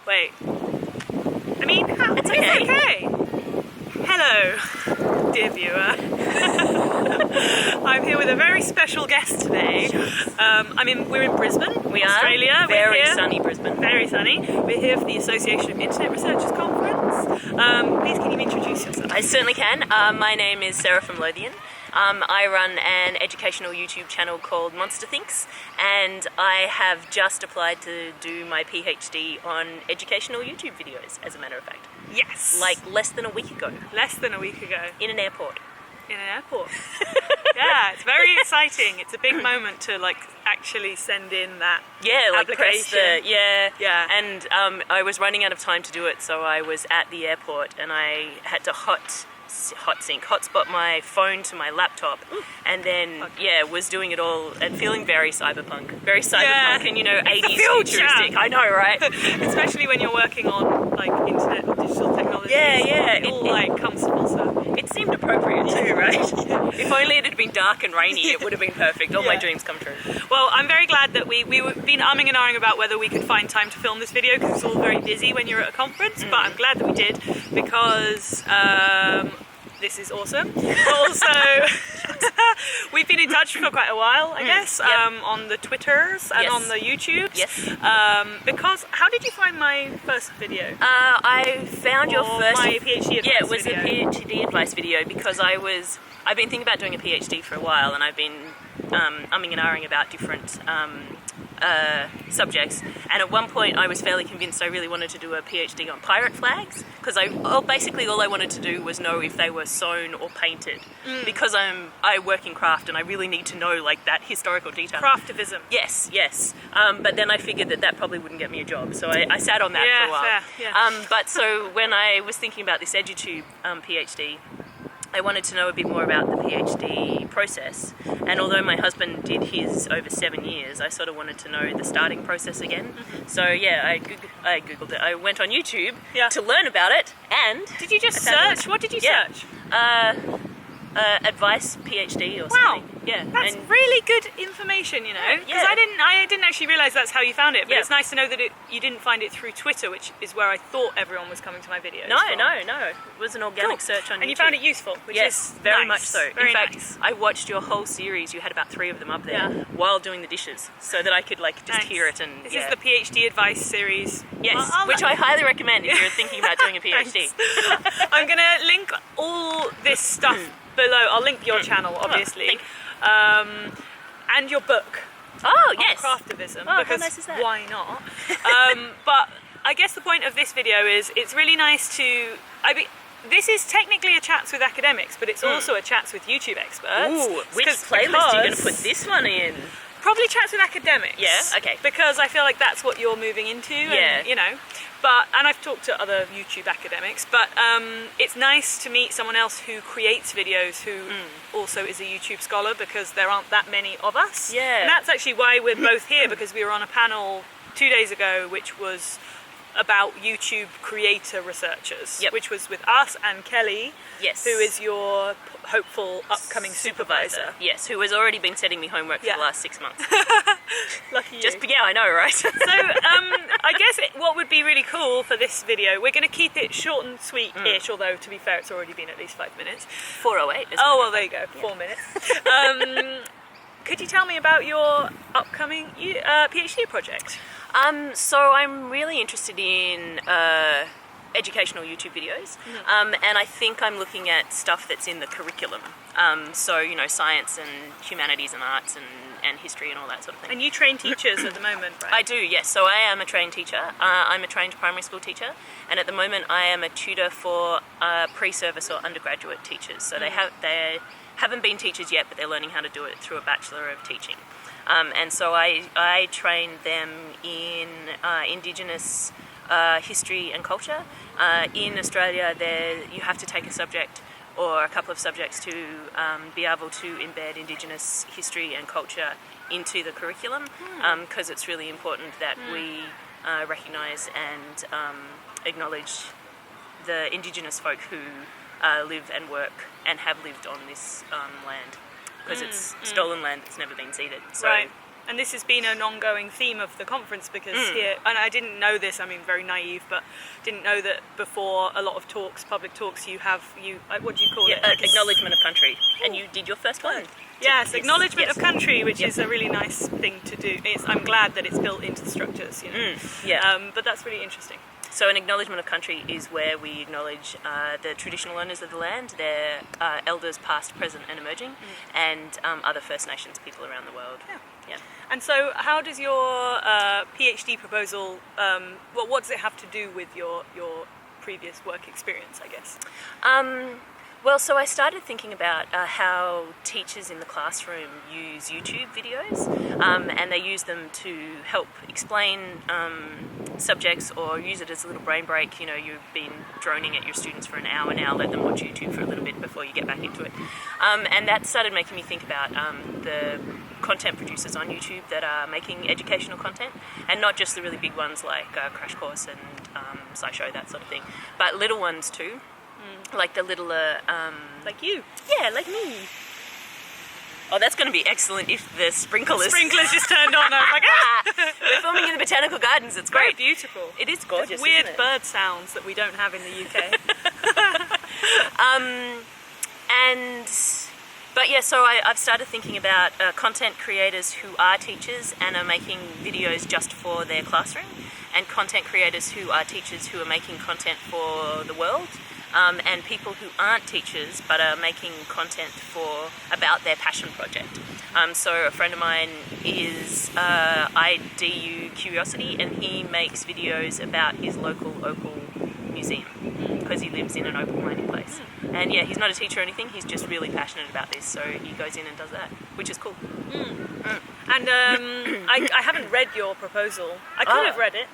Wait. I mean, it's okay. Hello, dear viewer. I'm here with a very special guest today. We're in Brisbane, Australia. Very sunny Brisbane. Very sunny. We're here for the Association of Internet Researchers Conference. Please, can you introduce yourself? I certainly can. My name is Sayraphim Lothian. I run an educational YouTube channel called Monster Thinks, and I have just applied to do my PhD on educational YouTube videos, as a matter of fact. Yes. Like less than a week ago. Less than a week ago. In an airport. In an airport. Yeah, it's very exciting. It's a big moment to actually send in that application. And I was running out of time to do it, so I was at the airport and I had to hotspot my phone to my laptop. Ooh. And then was doing it all and feeling very cyberpunk and 80s futuristic. I know, right? Especially when you're working on internet or digital technology. It all comes full circle. It seemed appropriate too, right? If only it had been dark and rainy, it would have been perfect. All my dreams come true. Well, I'm very glad that we've been umming and ahhing about whether we could find time to film this video, because it's all very busy when you're at a conference, but I'm glad that we did, because this is awesome. Also, we've been in touch for quite a while, I guess, on the Twitters and on the YouTube. Yes. Because, how did you find my first video? I found your first... my PhD advice video. Yeah, it was video. a PhD advice video, because I've been thinking about doing a PhD for a while, and I've been umming and ahhing about different subjects, and at one point I was fairly convinced I really wanted to do a PhD on pirate flags, because basically all I wanted to do was know if they were sewn or painted, because I work in craft and I really need to know that historical detail. Craftivism. Yes. But then I figured that probably wouldn't get me a job, so I sat on that for a while. Fair, yeah. But so when I was thinking about this EduTube PhD, I wanted to know a bit more about the PhD process, and although my husband did his over 7 years, I sort of wanted to know the starting process again. So I googled it. I went on YouTube to learn about it, and did you just search? What did you search? Advice PhD or something. Wow. Yeah, that's really good information, because I didn't actually realise that's how you found it, but it's nice to know that you didn't find it through Twitter, which is where I thought everyone was coming to my videos. No, it was an organic search on YouTube. And you found it useful, which is very nice. much so. Very in fact, nice. I watched your whole series. You had about 3 of them up there while doing the dishes, so that I could just hear it. And this is the PhD advice series. Yes, which I highly recommend if you're thinking about doing a PhD. I'm going to link all this stuff below. I'll link your channel, obviously. And your book. Oh, yes. On craftivism. Oh, because how nice is that? why not? But I guess the point of this video is it's really nice to... this is technically a chats with academics, but it's also a chats with YouTube experts. Ooh, which playlist are you going to put this one in? Probably chats with academics. Yeah, okay. Because I feel like that's what you're moving into. Yeah. And, and I've talked to other YouTube academics, but it's nice to meet someone else who creates videos who also is a YouTube scholar, because there aren't that many of us. Yeah. And that's actually why we're both here, because we were on a panel 2 days ago, which was about YouTube creator researchers, which was with us and Kelly, who is your hopeful upcoming supervisor. Yes, who has already been setting me homework for the last 6 months. Lucky you. I know, right? So I guess what would be really cool for this video, we're going to keep it short and sweet-ish, although to be fair it's already been at least 5 minutes. 4:08. Oh, well, there you go, 4 minutes. Could you tell me about your upcoming PhD project? So I'm really interested in educational YouTube videos, and I think I'm looking at stuff that's in the curriculum. So, science and humanities and arts and history and all that sort of thing. And you train teachers at the moment, right? I do, yes. So I am a trained teacher. I'm a trained primary school teacher, and at the moment I am a tutor for pre-service or undergraduate teachers. So they haven't been teachers yet, but they're learning how to do it through a Bachelor of Teaching. And so I train them in Indigenous history and culture. In Australia, you have to take a subject or a couple of subjects to be able to embed Indigenous history and culture into the curriculum, because it's really important that we recognise and acknowledge the Indigenous folk who live and work and have lived on this land, because it's stolen land that's never been ceded. So And this has been an ongoing theme of the conference because here, and I didn't know this, I mean, very naive, but didn't know that before a lot of talks, public talks, you what do you call it? Acknowledgement of country. And you did your first one. Yes, acknowledgement of country, which is a really nice thing to do. I'm glad that it's built into the structures, you know. But that's really interesting. So an acknowledgement of country is where we acknowledge the traditional owners of the land, their elders past, present and emerging, and other First Nations people around the world. Yeah. And so how does your PhD proposal, what does it have to do with your previous work experience, I guess? Well, so I started thinking about how teachers in the classroom use YouTube videos, and they use them to help explain subjects or use it as a little brain break. You know, you've been droning at your students for an hour now, let them watch YouTube for a little bit before you get back into it. And that started making me think about the content producers on YouTube that are making educational content, and not just the really big ones like Crash Course and SciShow, that sort of thing, but little ones too. Like the littler... like you. Yeah, like me. Oh, that's going to be excellent if the sprinklers just turned on. I was like, ah! We're filming in the Botanical Gardens, it's great. Very beautiful. It is gorgeous, There's weird isn't it? bird sounds that we don't have in the UK. But yeah, so I've started thinking about content creators who are teachers and are making videos just for their classroom, and content creators who are teachers who are making content for the world. And people who aren't teachers but are making content about their passion project. So a friend of mine is IDU Curiosity, and he makes videos about his local opal museum because he lives in an opal mining place. And yeah, he's not a teacher or anything, he's just really passionate about this, so he goes in and does that, which is cool. And I haven't read your proposal. I could have read it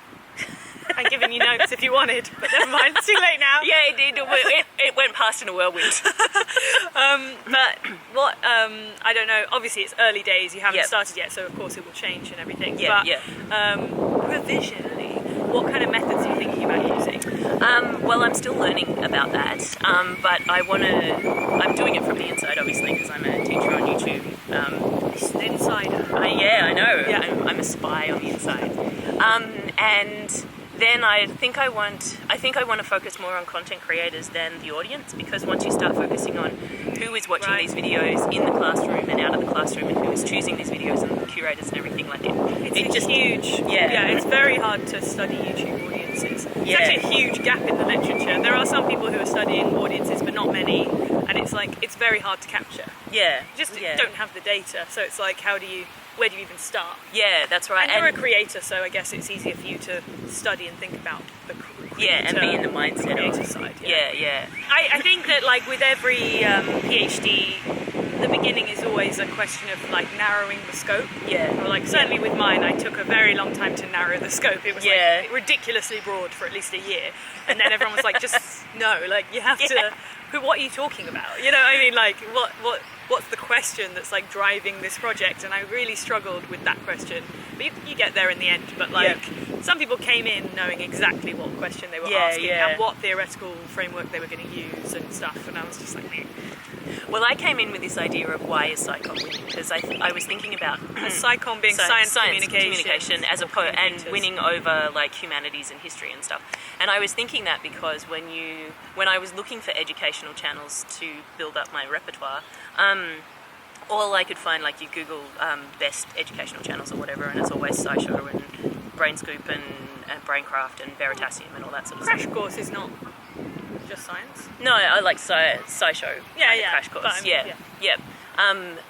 and given you notes if you wanted, but never mind, it's too late now. Yeah, it went past in a whirlwind. But what, I don't know, obviously it's early days, you haven't started yet, so of course it will change and everything. Provisionally, what kind of methods are you thinking about using? Well, I'm still learning about that, but I'm doing it from the inside, obviously, because I'm a teacher on YouTube. An insider. I know. Yeah. I'm a spy on the inside. And then I think I want to focus more on content creators than the audience, because once you start focusing on who is watching these videos in the classroom and out of the classroom, and who is choosing these videos and the curators and everything, like it's just huge. Yeah, it's very hard to study YouTube audiences. It's actually a huge gap in the literature. There are some people who are studying audiences, but not many, and it's very hard to capture. Yeah, you just don't have the data, so it's like, where do you even start? Yeah, that's right. And you're a creator, so I guess it's easier for you to study and think about the creator, and be in the mindset of side. Yeah. I think that, like with every PhD, the beginning is always a question of like narrowing the scope. Yeah. Or like certainly with mine, I took a very long time to narrow the scope. It was like ridiculously broad for at least a year, and then everyone was like, just no, like you have to. What are you talking about? You know, I mean, like what's the question that's like driving this project? And I really struggled with that question, but you get there in the end. But like some people came in knowing exactly what question they were asking and what theoretical framework they were going to use and stuff, and I was just like, meh. Well, I came in with this idea of why is SciComm winning, because I was thinking about SciComm being science communication as opposed and winning over like humanities and history and stuff. And I was thinking that because when I was looking for educational channels to build up my repertoire, all I could find, like you Google best educational channels or whatever, and it's always SciShow and BrainScoop and BrainCraft and Veritasium and all that sort of stuff. Crash Course is not just science. No, I like SciShow. Crash Course. I mean,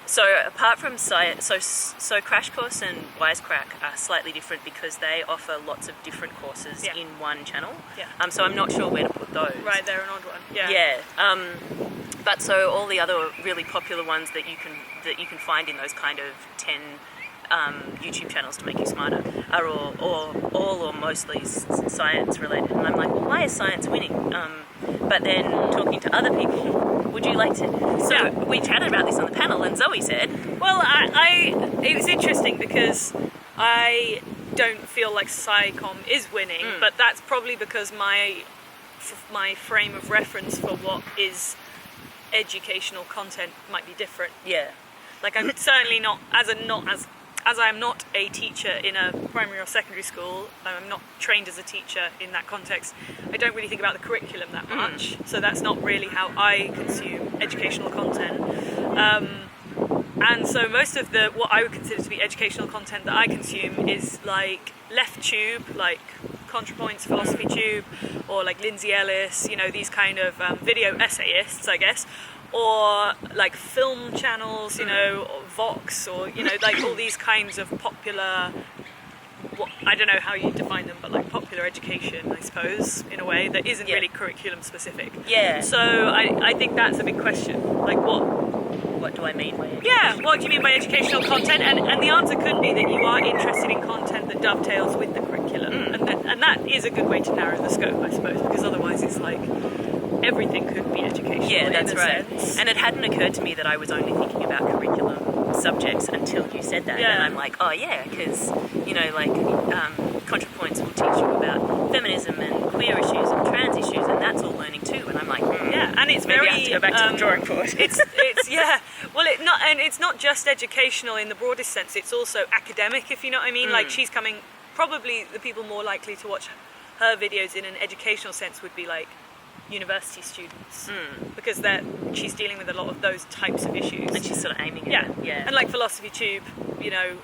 So apart from science, so Crash Course and Wisecrack are slightly different because they offer lots of different courses in one channel. Yeah. So I'm not sure where to put those. Right, they're an odd one. Yeah. Yeah. But so all the other really popular ones that you can find in those kind of 10 YouTube channels to make you smarter are all or mostly science related, and I'm like, well, why is science winning? But then talking to other people, would you like to? So we chatted about this on the panel, and Zoe said, well, it was interesting because I don't feel like SciComm is winning, but that's probably because my frame of reference for what is educational content might be different. Yeah. Like I'm certainly not as as I am not a teacher in a primary or secondary school, I'm not trained as a teacher in that context, I don't really think about the curriculum that much. So that's not really how I consume educational content. And so most of what I would consider to be educational content that I consume is like left tube, like ContraPoints, Philosophy Tube, or like Lindsay Ellis, you know, these kind of video essayists, I guess, or like film channels, you know, or Vox, or, you know, like all these kinds of popular, I don't know how you define them, but like popular education, I suppose, in a way that isn't really curriculum specific. Yeah. So I think that's a big question. Like what do I mean by educational what do you mean by educational content? And the answer could be that you are interested in content that dovetails with the curriculum. And that is a good way to narrow the scope, I suppose, because otherwise it's like everything could be educational. Yeah, that's right. Sense. And it hadn't occurred to me that I was only thinking about curriculum subjects until you said that. Yeah. And I'm like, oh yeah, because, you know, like ContraPoints will teach you about feminism and queer issues and trans issues, and that's all learning too. And I'm like, yeah, and it's maybe very I have to go back to the drawing board. it's well, it's not just educational in the broadest sense. It's also academic, if you know what I mean. Like she's coming. Probably the people more likely to watch her videos in an educational sense would be like university students, because she's dealing with a lot of those types of issues, and she's sort of aiming at it. Yeah. And like Philosophy Tube, you know,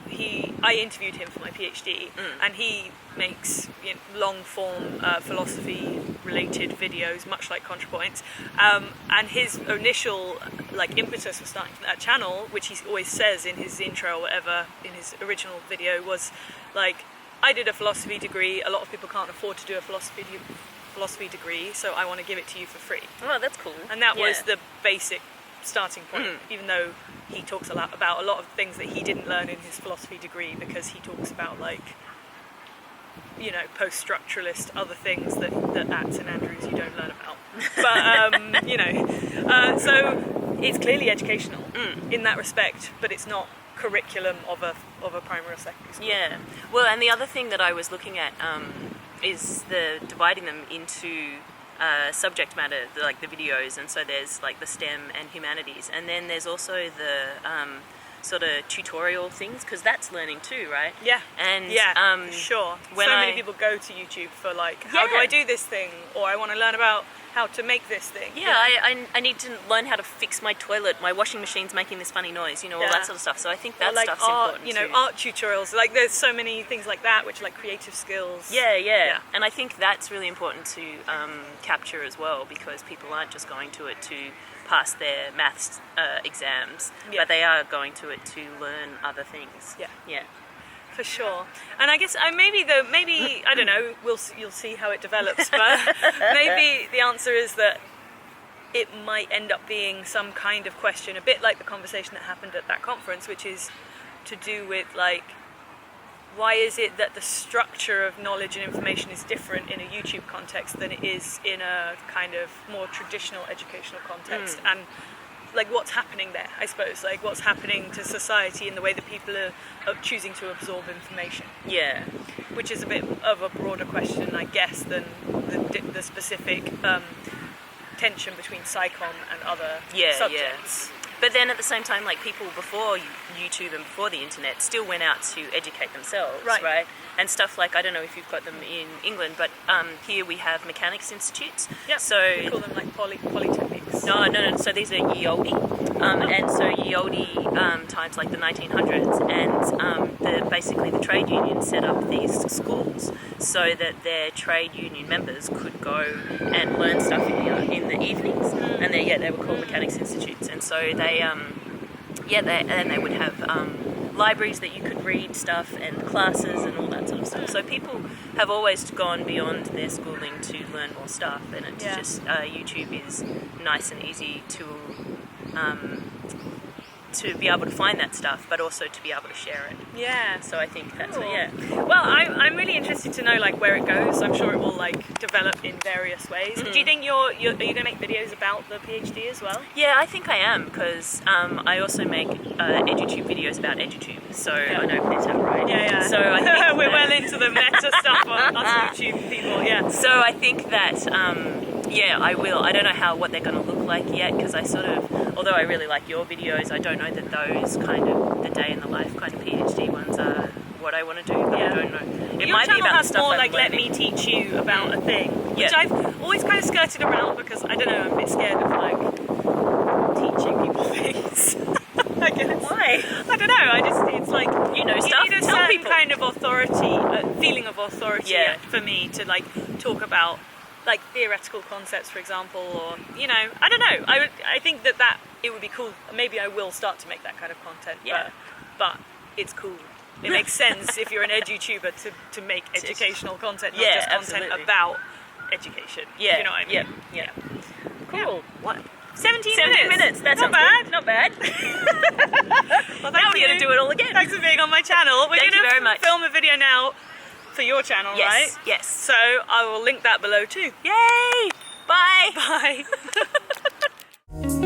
I interviewed him for my PhD, and he makes, you know, long form philosophy related videos, much like ContraPoints, and his initial like impetus for starting that channel, which he always says in his intro or whatever in his original video, was like, I did a philosophy degree, a lot of people can't afford to do a philosophy degree, so I want to give it to you for free. Oh, that's cool. And that was the basic starting point, even though he talks a lot about a lot of things that he didn't learn in his philosophy degree, because he talks about, like, you know, post-structuralist other things that at St Andrews you don't learn about. But, you know, so it's clearly educational in that respect, but it's not curriculum of a primary or secondary school. Yeah. Well, and the other thing that I was looking at is dividing them into subject matter, like the videos, and so there's like the STEM and humanities, and then there's also the sort of tutorial things, because that's learning too, right? Yeah. And sure. So many people go to YouTube for like, how do I do this thing, or I want to learn about how to make this thing. Yeah, I need to learn how to fix my toilet. My washing machine's making this funny noise, you know, all that sort of stuff. So I think that stuff's important, you know, too. art tutorials. Like, there's so many things like that, which are like creative skills. Yeah. And I think that's really important to capture as well, because people aren't just going to it to pass their maths exams, but they are going to it to learn other things. Yeah. For sure. And I guess maybe I don't know, you'll see how it develops, but maybe the answer is that it might end up being some kind of question, a bit like the conversation that happened at that conference, which is to do with, like, why is it that the structure of knowledge and information is different in a YouTube context than it is in a kind of more traditional educational context? And like, what's happening there, I suppose, like what's happening to society in the way that people are choosing to absorb information. Yeah. Which is a bit of a broader question, I guess, than the specific tension between psychom and other subjects. Yeah. But then at the same time, like, people before YouTube and before the internet still went out to educate themselves, right? And stuff like, I don't know if you've got them in England, but here we have mechanics institutes. Yeah, so we call them like polytechnics. No. So these are ye olde. And so ye olde times like the 1900s, and basically the trade union set up these schools so that their trade union members could go and learn stuff in the evenings, and they were called mechanics institutes, and so they would have libraries that you could read stuff, and classes and all that sort of stuff. So people have always gone beyond their schooling to learn more stuff, and it's just YouTube is nice and easy to be able to find that stuff, but also to be able to share it. Yeah. So I think that's Well, I'm really interested to know, like, where it goes. I'm sure it will, like, develop in various ways. Do you think are you going to make videos about the PhD as well? Yeah, I think I am, because I also make EduTube videos about EduTube, so I know if that's right. Yeah. So I think we're well into the meta stuff on us YouTube people. Yeah. So I think that Yeah, I will. I don't know what they're going to look like yet, because I sort of, although I really like your videos, I don't know that those kind of the day in the life kind of PhD ones are what I want to do. But I don't know. It Your might be channel about has the stuff more I'm like let learning. me teach you about a thing, which Yeah. I've always kind of skirted around because I don't know, I'm a bit scared of like teaching people things. I guess. Why? I don't know. It's like You know stuff. need a Tell certain people. kind of authority, feeling of authority Yeah. for me to like talk about like theoretical concepts, for example, or you know, I don't know. I think that it would be cool. Maybe I will start to make that kind of content. Yeah. But it's cool. It makes sense if you're an EduTuber to make educational content, not Yeah, just content absolutely. about education. Yeah. You know what I mean? Yeah. Cool. What? 17 minutes. That's not bad. Not bad. Well, Now we're going to do it all again. Thanks for being on my channel. We're Thank you going very to much. film a video now for your channel, Yes. right? Yes. So I will link that below too. Yay! Bye. Bye.